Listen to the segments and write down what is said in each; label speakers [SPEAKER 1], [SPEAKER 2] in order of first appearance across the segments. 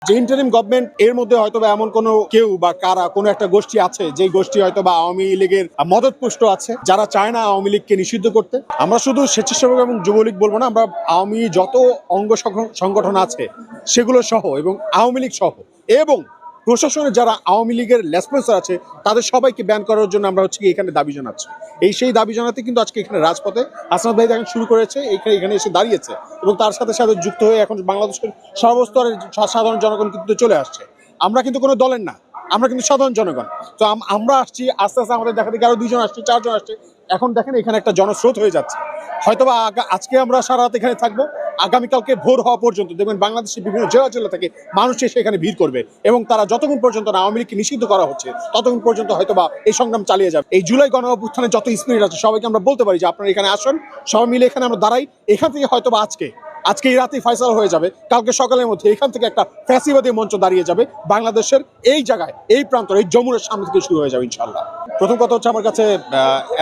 [SPEAKER 1] যে interim government এর মধ্যে হয়তো বা এমন কোনো কেউ বা কারা কোনো একটা গোষ্ঠী আছে যে গোষ্ঠী হয়তো বা আওয়ামী লীগের মদতপুষ্ট আছে, যারা চায় না আওয়ামী লীগকে নিষিদ্ধ করতে। আমরা শুধু স্বেচ্ছাসেবক এবং যুবলীগ বলবো না, আমরা আওয়ামী যত অঙ্গ সংগঠন আছে সেগুলো সহ এবং আওয়ামী লীগ সহ এবং প্রশাসনের যারা আওয়ামী লীগের লেসপন্সার আছে তাদের সবাইকে ব্যান করার জন্য আমরা এখানে দাবি জানাচ্ছি। সেই দাবি জানাতে কিন্তু আজকে এখানে রাজপথে আসনাদ ভাই এখন শুরু করেছে, এখানে এসে দাঁড়িয়েছে এবং তার সাথে সাথে যুক্ত হয়ে এখন বাংলাদেশের সর্বস্তরের সাধারণ জনগণ কিন্তু চলে আসছে। আমরা কিন্তু কোনো দলের না, আমরা কিন্তু সাধারণ জনগণ। তো আমরা আসছি, আস্তে আস্তে আমাদের দেখা দেখি আরো 2 জন আসছে, 4 জন আসছে। এখন দেখেন এখানে একটা জনস্রোত হয়ে যাচ্ছে। হয়তোবা আজকে আমরা সারা রাত এখানে থাকবো, আগামীকালকে ভোর হওয়া পর্যন্ত দেখবেন বাংলাদেশের বিভিন্ন জেলা থেকে মানুষ এসে এখানে ভিড় করবে এবং তারা যতক্ষণ পর্যন্ত না আওয়ামী লীগকে নিষিদ্ধ করা হচ্ছে ততক্ষণ পর্যন্ত হয়তোবা এই সংগ্রাম চালিয়ে যাবে। এই জুলাই গণ অভ্যুত্থানে যত স্পিরিট আছে সবাইকে আমরা বলতে পারি যে আপনারা এখানে আসুন, সবাই মিলে এখানে আমরা দাঁড়াই। এখান থেকে হয়তোবা আজকে এই রাতেই ফয়সালা হয়ে যাবে, কালকে সকালের মধ্যে এখান থেকে একটা ফ্যাসিবাদী মঞ্চ দাঁড়িয়ে যাবে বাংলাদেশের এই জায়গায়, এই প্রান্তর, এই যমুনার সামনে থেকে শুরু হয়ে যাবে ইনশাল্লাহ। প্রথম কথা হচ্ছে আমার কাছে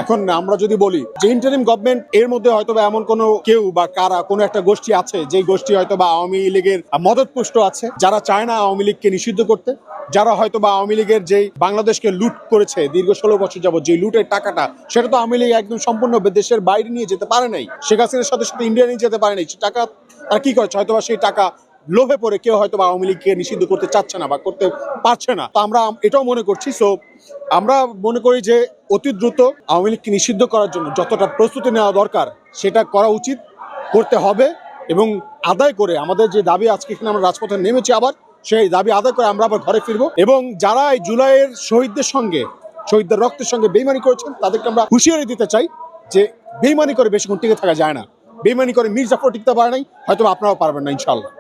[SPEAKER 1] এখন আমরা যদি বলি যে ইন্টারিম গভর্নমেন্ট এর মধ্যে হয়তো বা এমন কোনো কেউ বা কারা কোনো একটা গোষ্ঠী আছে যে গোষ্ঠী হয়তো বা আওয়ামী লীগের মদতপুষ্ট আছে, যারা চায় না আওয়ামী লীগকে নিষিদ্ধ করতে, যারা হয়তো বা আওয়ামী লীগের যে বাংলাদেশকে লুট করেছে দীর্ঘ 16 বছর যাবত, যে লুটের টাকাটা সেটা তো আওয়ামী লীগ একদম সম্পূর্ণ দেশের বাইরে নিয়ে যেতে পারে নাই, শেখ হাসিনার সাথে সাথে ইন্ডিয়া নিয়ে যেতে পারে নাই। সে টাকা তারা কি করেছে, হয়তো বা সেই টাকা লোভে পড়ে কেউ হয়তো বা আওয়ামী লীগকে নিষিদ্ধ করতে চাচ্ছে না বা করতে পারছে না। তো আমরা এটাও মনে করছি, সো আমরা মনে করি যে অতি দ্রুত আওয়ামী লীগকে নিষিদ্ধ করার জন্য যতটা প্রস্তুতি নেওয়া দরকার সেটা করা উচিত, করতে হবে এবং আদায় করে আমাদের যে দাবি আজকে এখানে আমরা রাজপথে নেমেছি, আবার সেই দাবি আদায় করে আমরা আবার ঘরে ফিরবো। এবং যারা এই জুলাইয়ের শহীদদের রক্তের সঙ্গে বেইমানি করেছেন তাদেরকে আমরা হুঁশিয়ারি দিতে চাই যে বেইমানি করে বেশিক্ষণ টিকে থাকা যায় না। বেইমানি করে মীর জাফর টিকতে পারে নাই, হয়তো আপনারাও পারবেন না ইনশাল্লাহ।